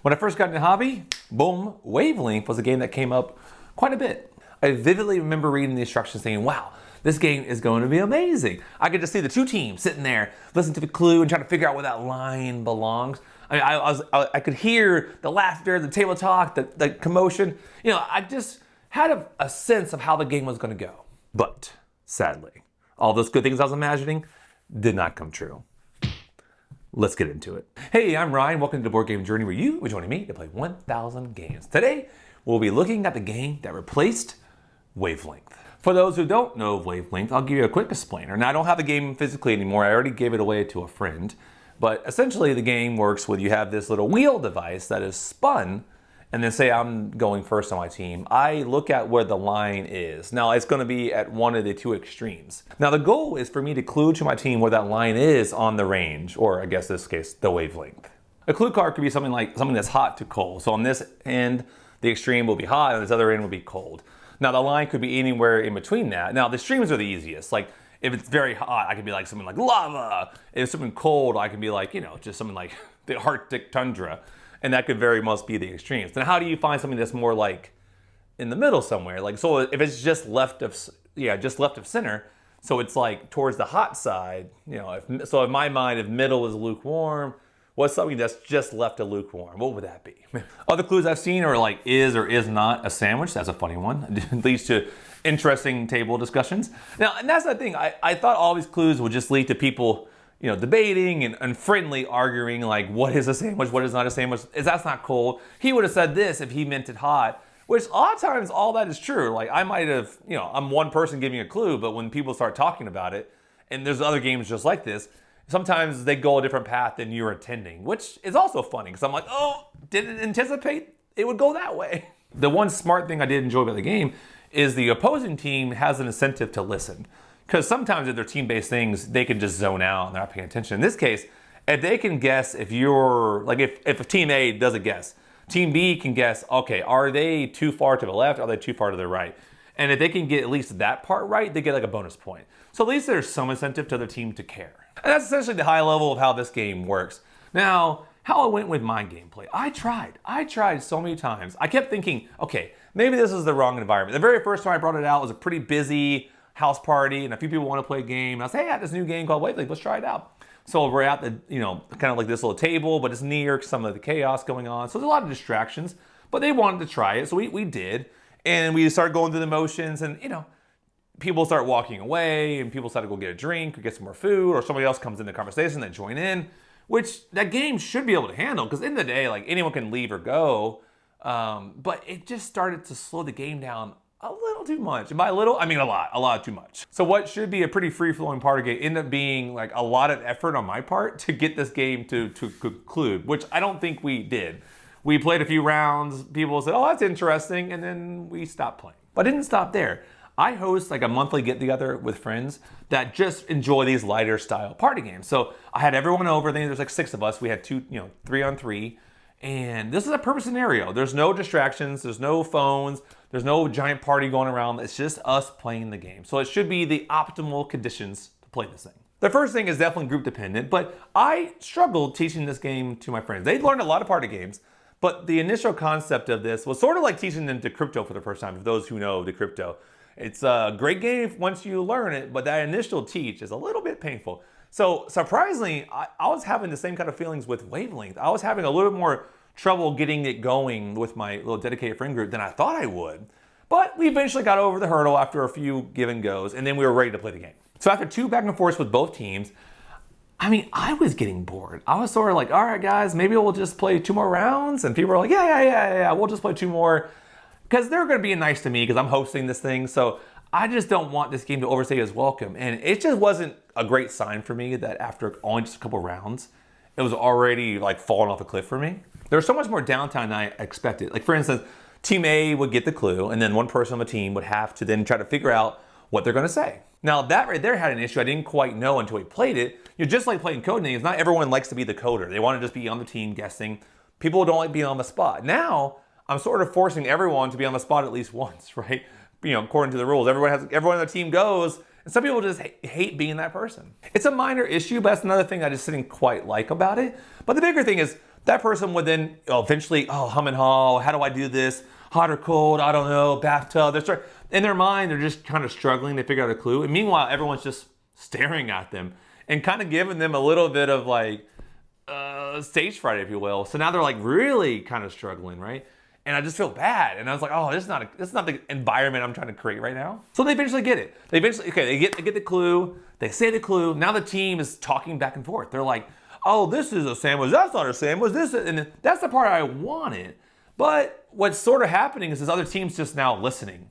When I first got into the hobby, boom, Wavelength was a game that came up quite a bit. I vividly remember reading the instructions saying, wow, this game is going to be amazing. I could just see the two teams sitting there, listening to the clue and trying to figure out where that line belongs. I mean, I could hear the laughter, the table talk, the commotion. You know, I just had a sense of how the game was going to go. But sadly, all those good things I was imagining did not come true. Let's get into it. Hey, I'm Ryan. Welcome to the Board Game Journey, where you are joining me to play 1,000 games. Today, we'll be looking at the game that replaced Wavelength. For those who don't know of Wavelength, I'll give you a quick explainer. Now, I don't have the game physically anymore. I already gave it away to a friend. But essentially, the game works with you have this little wheel device that is spun, and then say I'm going first on my team. I look at where the line is. Now, it's going to be at one of the two extremes. Now, the goal is for me to clue to my team where that line is on the range, or I guess in this case, the wavelength. A clue card could be something like something that's hot to cold. So on this end, the extreme will be hot, and this other end will be cold. Now, the line could be anywhere in between that. Now, the extremes are the easiest. Like, if it's very hot, I could be like something like lava. If it's something cold, I can be like, you know, just something like the Arctic tundra. And that could very much be the extremes. Then how do you find something that's more like in the middle somewhere? Like, so if it's just left of center, so it's like towards the hot side, you know, so in my mind, if middle is lukewarm, what's something that's just left of lukewarm? What would that be? Other clues I've seen are like is or is not a sandwich. That's a funny one. It leads to interesting table discussions. Now, and that's the thing. I thought all these clues would just lead to people, you know, debating and friendly arguing like, what is a sandwich, what is not a sandwich, that's not cold. He would have said this if he meant it hot, which a lot of times all that is true. Like I might have, you know, I'm one person giving a clue, but when people start talking about it, and there's other games just like this, sometimes they go a different path than you're intending, which is also funny because I'm like, oh, didn't anticipate it would go that way. The one smart thing I did enjoy about the game is the opposing team has an incentive to listen. Because sometimes if they're team-based things, they can just zone out and they're not paying attention. In this case, if they can guess if you're, like if team A does a guess, team B can guess, okay, are they too far to the left? Are they too far to the right? And if they can get at least that part right, they get like a bonus point. So at least there's some incentive to the team to care. And that's essentially the high level of how this game works. Now, how I went with my gameplay. I tried so many times. I kept thinking, okay, maybe this is the wrong environment. The very first time I brought it out was a pretty busy house party, and a few people want to play a game. And I was, hey, I got this new game called Wavelength, let's try it out. So we're at the, you know, kind of like this little table, but it's near some of the chaos going on. So there's a lot of distractions, but they wanted to try it, so we did. And we started going through the motions, and, you know, people start walking away, and people start to go get a drink or get some more food, or somebody else comes in the conversation, they join in, which that game should be able to handle, because in the day, like, anyone can leave or go. But it just started to slow the game down a little too much. And by a little, I mean a lot too much. So what should be a pretty free-flowing part of the game ended up being like a lot of effort on my part to get this game to conclude, which I don't think we did. We played a few rounds, people said, oh, that's interesting, and then we stopped playing. But I didn't stop there. I host like a monthly get-together with friends that just enjoy these lighter style party games. So I had everyone over, I think there's like 6 of us. We had 3-on-3. And this is a perfect scenario. There's no distractions, there's no phones, there's no giant party going around. It's just us playing the game. So it should be the optimal conditions to play this thing. The first thing is definitely group dependent, but I struggled teaching this game to my friends. They learned a lot of party games, but the initial concept of this was sort of like teaching them Decrypto for the first time, for those who know Decrypto. It's a great game once you learn it, but that initial teach is a little bit painful. So surprisingly, I was having the same kind of feelings with Wavelength. I was having a little bit more trouble getting it going with my little dedicated friend group than I thought I would. But we eventually got over the hurdle after a few give and goes, and then we were ready to play the game. So after 2 back and forths with both teams, I mean, I was getting bored. I was sort of like, all right, guys, maybe we'll just play 2 more rounds. And people were like, yeah, we'll just play 2 more. Because they're going to be nice to me because I'm hosting this thing. So I just don't want this game to overstay its welcome. And it just wasn't a great sign for me that after only just a couple rounds, it was already like falling off a cliff for me. There was so much more downtime than I expected. Like for instance, team A would get the clue and then one person on the team would have to then try to figure out what they're gonna say. Now that right there had an issue I didn't quite know until we played it. You're just like playing code names, not everyone likes to be the coder. They want to just be on the team guessing. People don't like being on the spot. Now, I'm sort of forcing everyone to be on the spot at least once, right? You know, according to the rules, everyone on the team goes, and some people just hate being that person. It's a minor issue, but that's another thing I just didn't quite like about it. But the bigger thing is, that person would then eventually, hum and haw, how do I do this? Hot or cold, I don't know, bathtub. In their mind, they're just kind of struggling to figure out a clue. And meanwhile, everyone's just staring at them and kind of giving them a little bit of like stage fright, if you will. So now they're like really kind of struggling, right? And I just feel bad. And I was like, this is not the environment I'm trying to create right now. So they eventually get it. They get the clue. They say the clue. Now the team is talking back and forth. They're like, oh, this is a sandwich. That's not a sandwich. And that's the part I wanted. But what's sort of happening is this other team's just now listening.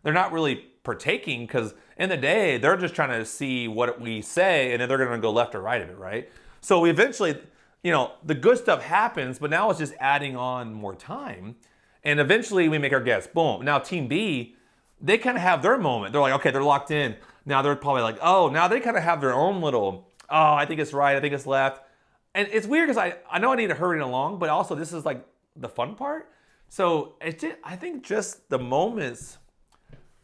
They're not really partaking because in the day, they're just trying to see what we say and then they're going to go left or right of it, right? So we eventually, the good stuff happens, but now it's just adding on more time. And eventually we make our guess. Boom. Now team B, they kind of have their moment. They're like, okay, they're locked in. Now they're probably like, now they kind of have their own little, I think it's right, I think it's left. And it's weird because I know I need to hurry it along, but also this is like the fun part. So I think just the moments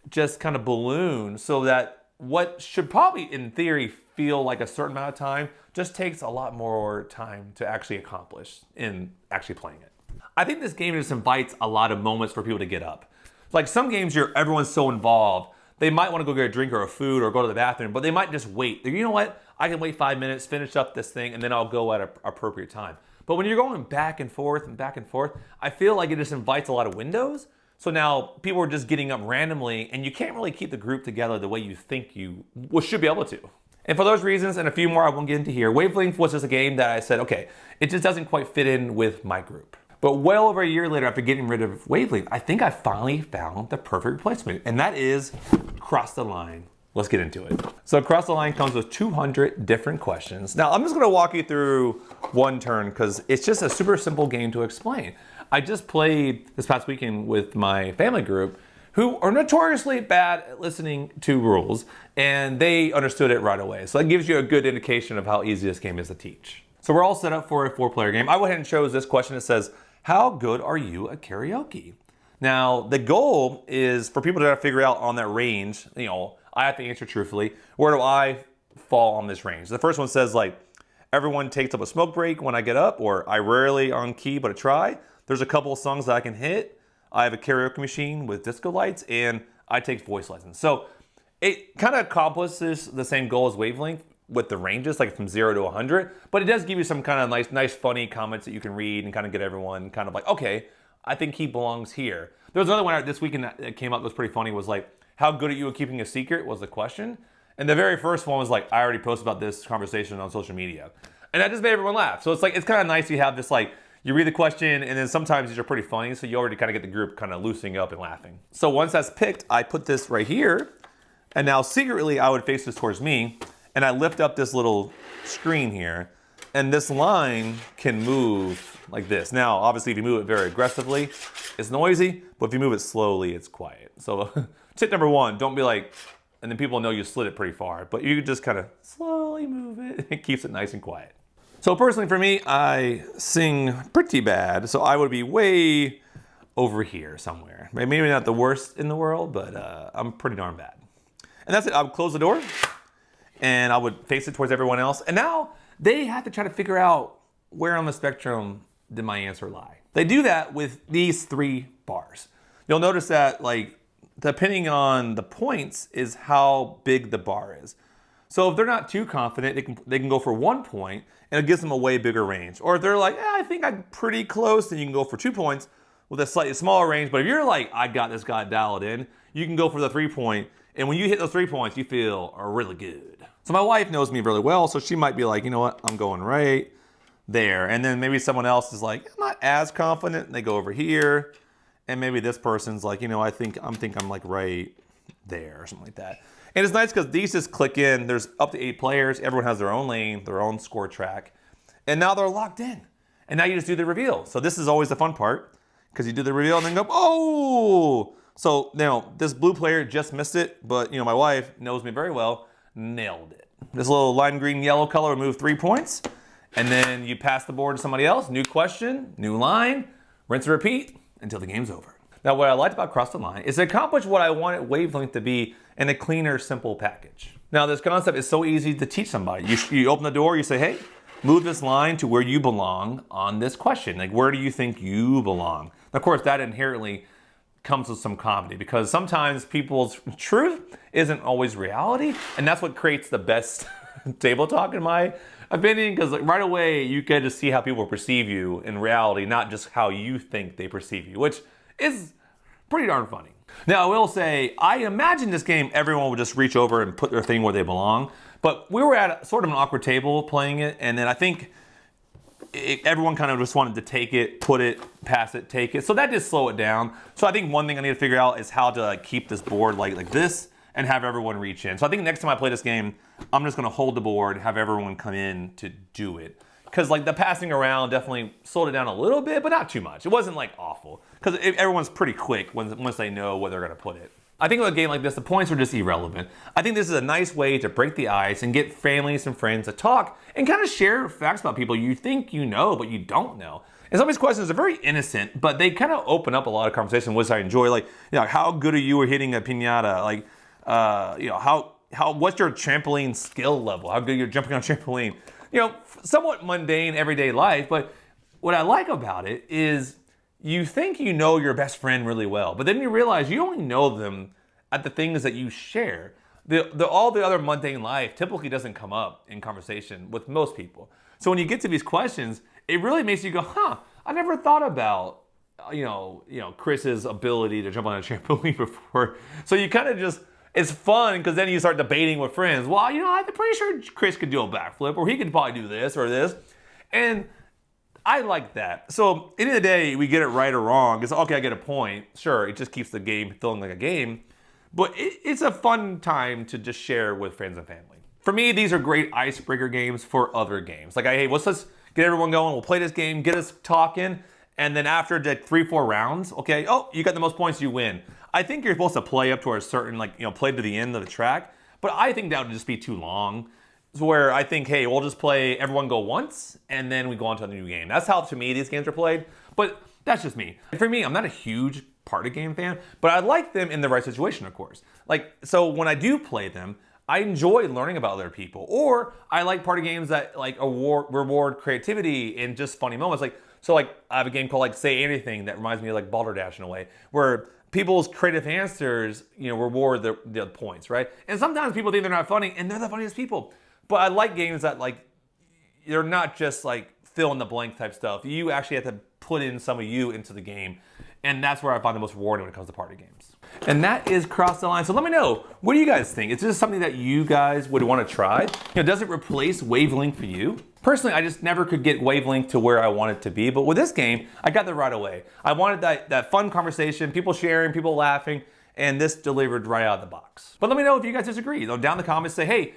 just kind of balloon so that what should probably in theory feel like a certain amount of time just takes a lot more time to actually accomplish in actually playing it. I think this game just invites a lot of moments for people to get up. Like some games everyone's so involved, they might want to go get a drink or a food or go to the bathroom, but they might just wait. You know what? I can wait 5 minutes, finish up this thing, and then I'll go at an appropriate time. But when you're going back and forth, I feel like it just invites a lot of windows. So now people are just getting up randomly and you can't really keep the group together the way you think you should be able to. And for those reasons and a few more I won't get into here, Wavelength was just a game that I said, okay, it just doesn't quite fit in with my group. But well over a year later after getting rid of Wavelength, I think I finally found the perfect replacement, and that is Cross the Line. Let's get into it. So Cross the Line comes with 200 different questions. Now I'm just gonna walk you through one turn because it's just a super simple game to explain. I just played this past weekend with my family group who are notoriously bad at listening to rules, and they understood it right away. So that gives you a good indication of how easy this game is to teach. So we're all set up for a 4-player game. I went ahead and chose this question that says, how good are you at karaoke? Now, the goal is for people to figure out on that range, I have to answer truthfully, where do I fall on this range? The first one says like, everyone takes up a smoke break when I get up, or I rarely on key, but I try. There's a couple of songs that I can hit. I have a karaoke machine with disco lights, and I take voice lessons. So it kind of accomplishes the same goal as Wavelength with the ranges, like from 0 to 100, but it does give you some kind of nice funny comments that you can read and kind of get everyone kind of like, okay, I think he belongs here. There was another one this weekend that came up that was pretty funny, was like, how good are you at keeping a secret was the question. And the very first one was like, I already posted about this conversation on social media. And that just made everyone laugh. So it's kind of nice you have this like, you read the question and then sometimes these are pretty funny, so you already kind of get the group kind of loosening up and laughing. So once that's picked, I put this right here, and now secretly I would face this towards me, and I lift up this little screen here, and this line can move like this. Now, obviously if you move it very aggressively, it's noisy, but if you move it slowly, it's quiet. So tip number 1, don't be like, and then people know you slid it pretty far, but you just kind of slowly move it. It keeps it nice and quiet. So personally for me, I sing pretty bad, so I would be way over here somewhere. Maybe not the worst in the world, but I'm pretty darn bad. And that's it. I would close the door, and I would face it towards everyone else. And now they have to try to figure out where on the spectrum did my answer lie. They do that with these 3 bars. You'll notice that, like, depending on the points is how big the bar is. So if they're not too confident, they can go for 1 point, and it gives them a way bigger range. Or if they're like, I think I'm pretty close, then you can go for 2 points with a slightly smaller range. But if you're like, I got this guy dialed in, you can go for the 3-point. And when you hit those 3 points, you feel really good. So my wife knows me really well, so she might be like, you know what, I'm going right there. And then maybe someone else is like, I'm not as confident, and they go over here. And maybe this person's like, I think I'm like right there or something like that. And it's nice because these just click in. There's up to 8 players. Everyone has their own lane, their own score track. And now they're locked in. And now you just do the reveal. So this is always the fun part, because you do the reveal and then go, oh! So now this blue player just missed it, but my wife knows me very well, nailed it. This little lime green yellow color will move 3 points. And then you pass the board to somebody else, new question, new line, rinse and repeat until the game's over. Now what I liked about Cross the Line is it accomplished what I wanted Wavelength to be in a cleaner, simple package. Now this concept is so easy to teach somebody. You open the door, you say, hey, move this line to where you belong on this question. Like, where do you think you belong? Of course, that inherently comes with some comedy because sometimes people's truth isn't always reality, and that's what creates the best table talk in my opinion, because like right away you get to see how people perceive you in reality, not just how you think they perceive you, which is pretty darn funny. Now I will say, I imagine this game everyone would just reach over and put their thing where they belong, but we were at sort of an awkward table playing it, and then I think everyone kind of just wanted to take it, put it, pass it, take it, so that did slow it down. So I think one thing I need to figure out is how to like keep this board like this and have everyone reach in. So I think next time I play this game, I'm just gonna hold the board, have everyone come in to do it. Because like the passing around definitely slowed it down a little bit, but not too much. It wasn't like awful, because everyone's pretty quick once they know where they're gonna put it. I think with a game like this, the points are just irrelevant. I think this is a nice way to break the ice and get families and friends to talk and kind of share facts about people you think you know, but you don't know. And some of these questions are very innocent, but they kind of open up a lot of conversation, which I enjoy. Like, you know, how good are you at hitting a piñata? Like, you know, what's your trampoline skill level? How good you're jumping on a trampoline? You know, somewhat mundane everyday life, but what I like about it is you think you know your best friend really well, but then you realize you only know them at the things that you share. All the other mundane life typically doesn't come up in conversation with most people. So when you get to these questions, it really makes you go, huh, I never thought about you know, Chris's ability to jump on a trampoline before. So you kind of just, it's fun because then you start debating with friends. Well, you know, I'm pretty sure Chris could do a backflip, or he could probably do this or this. And I like that. So at the end of the day, we get it right or wrong. It's okay, I get a point. Sure, it just keeps the game feeling like a game. But it's a fun time to just share with friends and family. For me, these are great icebreaker games for other games. Like, hey, let's get everyone going. We'll play this game, get us talking. And then after the 3-4 rounds, okay, oh, you got the most points, you win. I think you're supposed to play up to a certain, like, you know, play to the end of the track. But I think that would just be too long. So where I think, hey, we'll just play, everyone go once, and then we go on to the new game. That's how, to me, these games are played. But that's just me. For me, I'm not a huge party game fan, but I like them in the right situation, of course. Like, so when I do play them, I enjoy learning about other people. Or I like party games that, like, reward creativity in just funny moments. Like, so, like, I have a game called, like, Say Anything that reminds me of, like, Balderdash in a way, where people's creative answers, you know, reward the points, right? And sometimes people think they're not funny, and they're the funniest people. But I like games that, like, they're not just, like, fill in the blank type stuff. You actually have to put in some of you into the game. And that's where I find the most rewarding when it comes to party games. And that is Cross the Line. So let me know, what do you guys think? Is this something that you guys would want to try? You know, does it replace Wavelength for you? Personally, I just never could get Wavelength to where I want it to be. But with this game, I got there right away. I wanted that fun conversation, people sharing, people laughing, and this delivered right out of the box. But let me know if you guys disagree. You know, down in the comments, say, hey,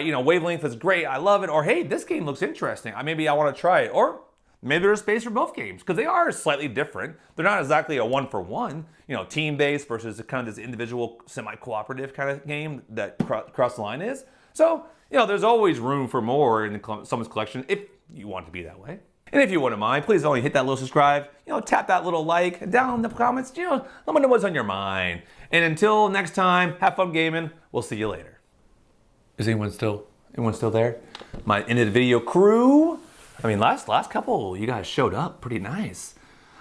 you know, Wavelength is great, I love it. Or hey, this game looks interesting, maybe I want to try it. Or maybe there's space for both games, because they are slightly different. They're not exactly a one-for-one, you know, team-based versus kind of this individual semi-cooperative kind of game that Cross the Line is. So, you know, there's always room for more in someone's collection if you want to be that way. And if you wouldn't mind, please only hit that little subscribe, you know, tap that little like, and down in the comments, you know, let me know what's on your mind. And until next time, have fun gaming. We'll see you later. Is anyone still there? My end of the video crew. I mean, last couple, you guys showed up pretty nice.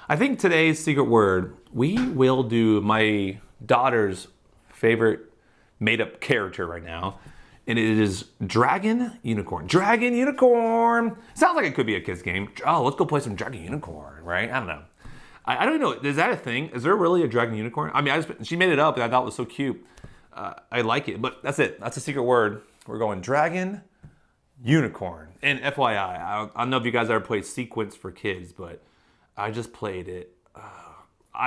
I think today's secret word, we will do my daughter's favorite made-up character right now, and it is Dragon Unicorn. Dragon Unicorn! Sounds like it could be a kid's game. Oh, let's go play some Dragon Unicorn, right? I don't know. I don't know, is that a thing? Is there really a Dragon Unicorn? I mean, she made it up, and I thought it was so cute. I like it, but that's it. That's a secret word. We're going Dragon Unicorn. And FYI, I don't know if you guys ever played Sequence for Kids, but I just played it,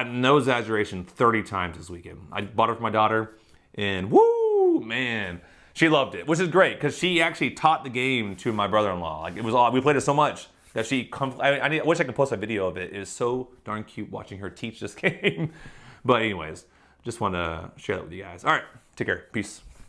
no exaggeration, 30 times this weekend. I bought it for my daughter, and woo, man, she loved it, which is great, because she actually taught the game to my brother-in-law. Like, it was all, we played it so much that I wish I could post a video of it. It was so darn cute watching her teach this game. But anyways, just want to share that with you guys. All right, take care. Peace.